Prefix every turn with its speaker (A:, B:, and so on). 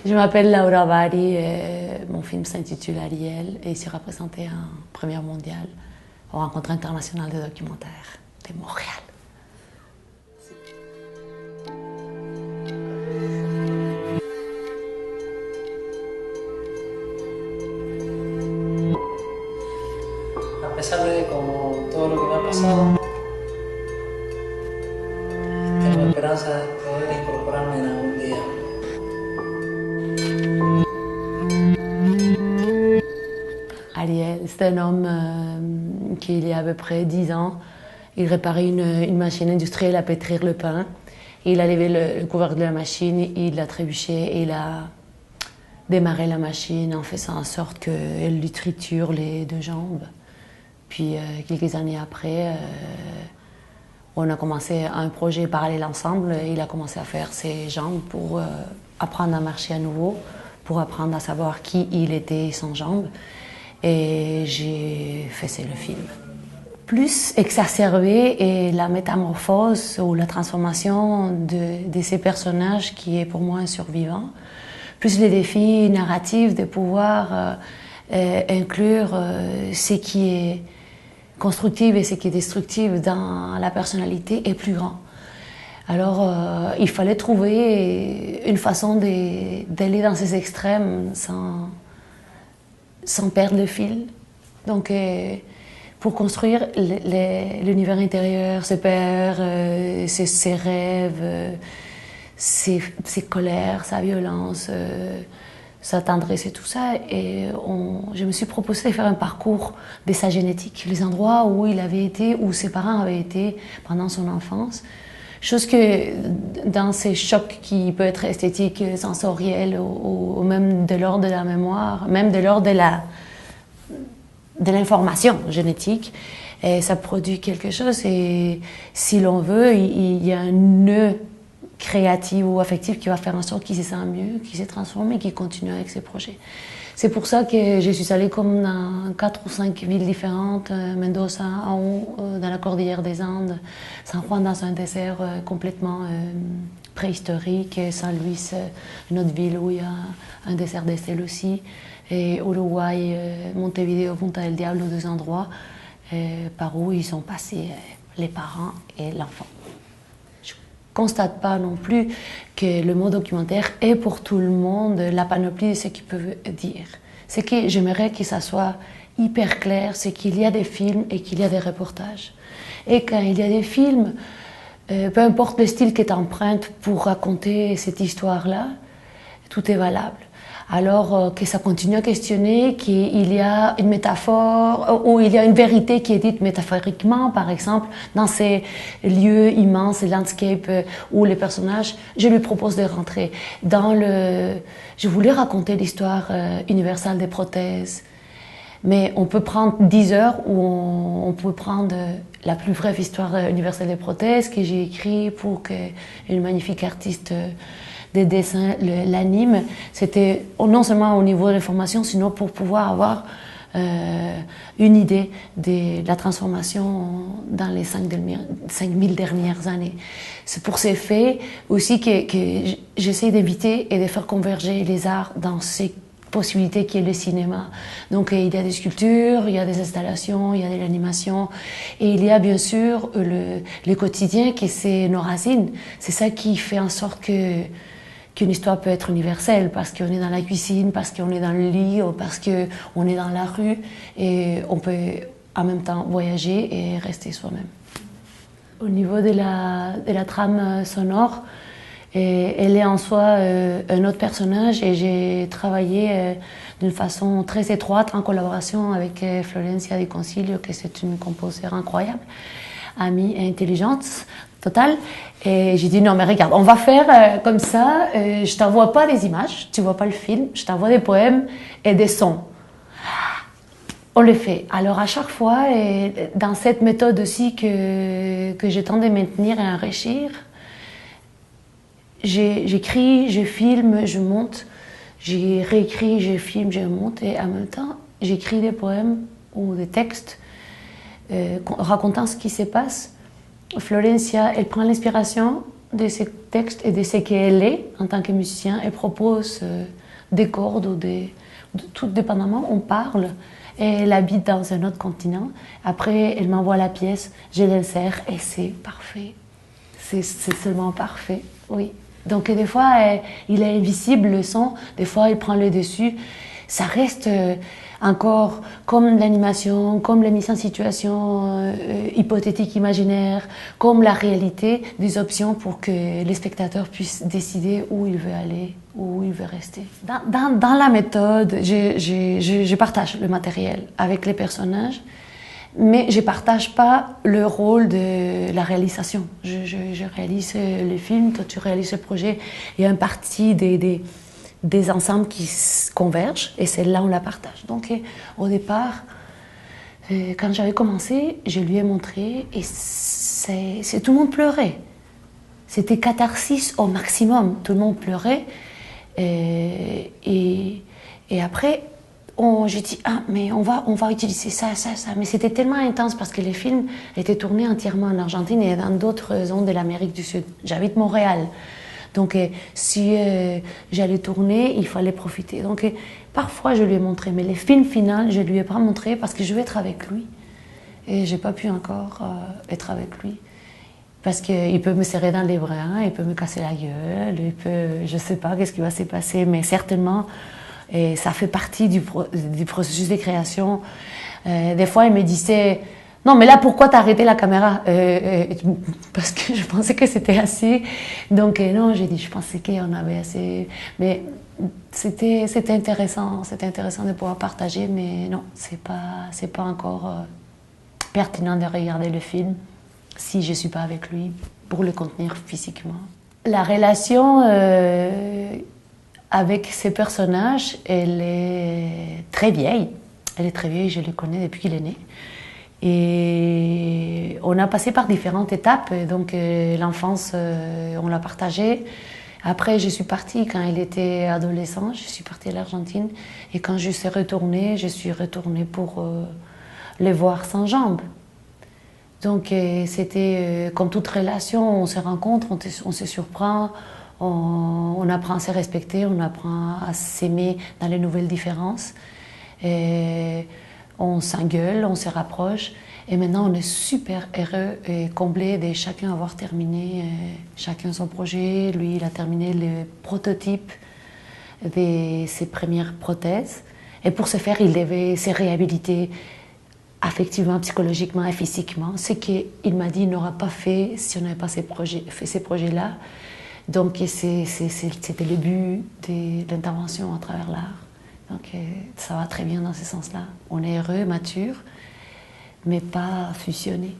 A: Je m'appelle Laura Bari, mon film s'intitule Ariel et il sera présenté en première mondiale aux Rencontres internationales de documentaires de Montréal.
B: A pesar de como todo lo que me ha pasado, tengo esperanza de poder incorporarme en algún día.
A: Ariel, c'est un homme qui, il y a à peu près 10 ans, il réparait une machine industrielle à pétrir le pain. Il a levé le couvercle de la machine, il l'a trébuché et il a démarré la machine en faisant en sorte qu'elle lui triture les deux jambes. Puis quelques années après, on a commencé un projet parallèle ensemble. Il a commencé à faire ses jambes pour apprendre à marcher à nouveau, pour apprendre à savoir qui il était sans jambes. Et j'ai fait le film. Plus exacerbé est la métamorphose ou la transformation de ces personnages qui est pour moi un survivant. Plus les défis narratifs de pouvoir inclure ce qui est constructif et ce qui est destructif dans la personnalité est plus grand. Alors il fallait trouver une façon d'aller dans ces extrêmes sans perdre le fil. Donc pour construire l'univers intérieur, ses peurs, ses rêves, ses colères, sa violence, sa tendresse et tout ça. Et je me suis proposé de faire un parcours de sa génétique, les endroits où il avait été, où ses parents avaient été pendant son enfance. Chose que dans ces chocs qui peuvent être esthétiques, sensoriels, ou même de l'ordre de la mémoire, même de l'ordre de l'information génétique, et ça produit quelque chose. Et si l'on veut, il y a un nœud créatif ou affectif qui va faire en sorte qu'il se sent mieux, qu'il s'est transformé et qu'il continue avec ses projets. C'est pour ça que je suis allée comme dans 4 ou 5 villes différentes, Mendoza en haut, dans la cordillère des Andes, San Juan dans un désert complètement préhistorique, San Luis, une autre ville où il y a un désert de sel aussi, et Uruguay, Montevideo, Punta del Diablo, 2 endroits par où ils sont passés les parents et l'enfant. Je ne constate pas non plus que le mot documentaire est pour tout le monde la panoplie de ce qu'il peut dire. Ce que j'aimerais que ça soit hyper clair, c'est qu'il y a des films et qu'il y a des reportages. Et quand il y a des films, peu importe le style que tu empruntes pour raconter cette histoire-là, tout est valable. Alors que ça continue à questionner qu'il y a une métaphore ou il y a une vérité qui est dite métaphoriquement, par exemple, dans ces lieux immenses, ces landscapes où les personnages, je lui propose de rentrer dans le... Je voulais raconter l'histoire universelle des prothèses, mais on peut prendre 10 heures ou on peut prendre la plus brève histoire universelle des prothèses que j'ai écrite pour qu'une magnifique artiste des dessins l'anime. C'était non seulement au niveau de l'information, sinon pour pouvoir avoir une idée de la transformation dans les 5000 dernières années. C'est pour ces faits aussi que j'essaie d'éviter et de faire converger les arts dans ces possibilités qui est le cinéma. Donc il y a des sculptures, il y a des installations, il y a de l'animation et il y a bien sûr le quotidien qui c'est nos racines. C'est ça qui fait en sorte qu'une histoire peut être universelle, parce qu'on est dans la cuisine, parce qu'on est dans le lit, ou parce qu'on est dans la rue, et on peut en même temps voyager et rester soi-même. Au niveau de la trame sonore, elle est en soi un autre personnage, et j'ai travaillé d'une façon très étroite en collaboration avec Florencia Di Concilio, qui c'est une compositeur incroyable, amie et intelligente totale. Et j'ai dit non mais regarde, on va faire comme ça, je t'envoie pas des images, tu vois pas le film, je t'envoie des poèmes et des sons. On le fait. Alors à chaque fois, et dans cette méthode aussi que je tente de maintenir et enrichir, j'écris, je filme, je monte, j'ai réécrit, je filme, je monte, et en même temps j'écris des poèmes ou des textes racontant ce qui se passe. Florencia, elle prend l'inspiration de ses textes et de ce qu'elle est en tant que musicien. Elle propose des cordes ou tout dépendamment, on parle. Et elle habite dans un autre continent. Après, elle m'envoie la pièce, je l'insère et c'est parfait. C'est seulement parfait, oui. Donc des fois, il est invisible le son, des fois il prend le dessus. Ça reste encore comme l'animation, comme la mise en situation hypothétique, imaginaire, comme la réalité, des options pour que les spectateurs puissent décider où il veut aller, où il veut rester. Dans la méthode, je partage le matériel avec les personnages, mais je ne partage pas le rôle de la réalisation. Je réalise le film, toi tu réalises le projet. Il y a une partie des ensembles qui convergent et celle-là on la partage. Donc au départ, quand j'avais commencé, je lui ai montré et tout le monde pleurait. C'était catharsis au maximum, tout le monde pleurait. Et après, j'ai dit, ah, mais on va utiliser ça. Mais c'était tellement intense parce que les films étaient tournés entièrement en Argentine et dans d'autres zones de l'Amérique du Sud. J'habite Montréal. Donc, si j'allais tourner, il fallait profiter. Donc, parfois, je lui ai montré. Mais les films finaux, je ne lui ai pas montré parce que je veux être avec lui. Et je n'ai pas pu encore être avec lui. Parce qu'il peut me serrer dans les bras, il peut me casser la gueule, je ne sais pas qu'est-ce qui va se passer, mais certainement... Et ça fait partie du processus de création. Des fois, il me disait « Non, mais là, pourquoi t'as arrêté la caméra ?» Parce que je pensais que c'était assez. Donc non, j'ai dit « Je pensais qu'on avait assez. » Mais c'était intéressant de pouvoir partager, mais non, c'est pas encore pertinent de regarder le film si je ne suis pas avec lui pour le contenir physiquement. La relation... avec ces personnages, elle est très vieille. Elle est très vieille, je les connais depuis qu'il est né. Et on a passé par différentes étapes. Donc l'enfance, on l'a partagée. Après, je suis partie quand il était adolescent. Je suis partie à l'Argentine. Et quand je suis retournée pour les voir sans jambes. Donc c'était comme toute relation, on se rencontre, on se surprend. On apprend à se respecter, on apprend à s'aimer dans les nouvelles différences. Et on s'engueule, on se rapproche. Et maintenant, on est super heureux et comblés de chacun avoir terminé chacun son projet. Lui, il a terminé le prototype de ses premières prothèses. Et pour ce faire, il devait se réhabiliter affectivement, psychologiquement et physiquement. Ce qu'il m'a dit qu'il n'aurait pas fait si on n'avait pas fait ces projets-là. Donc c'était le but de l'intervention à travers l'art. Donc ça va très bien dans ce sens-là. On est heureux, mature, mais pas fusionné.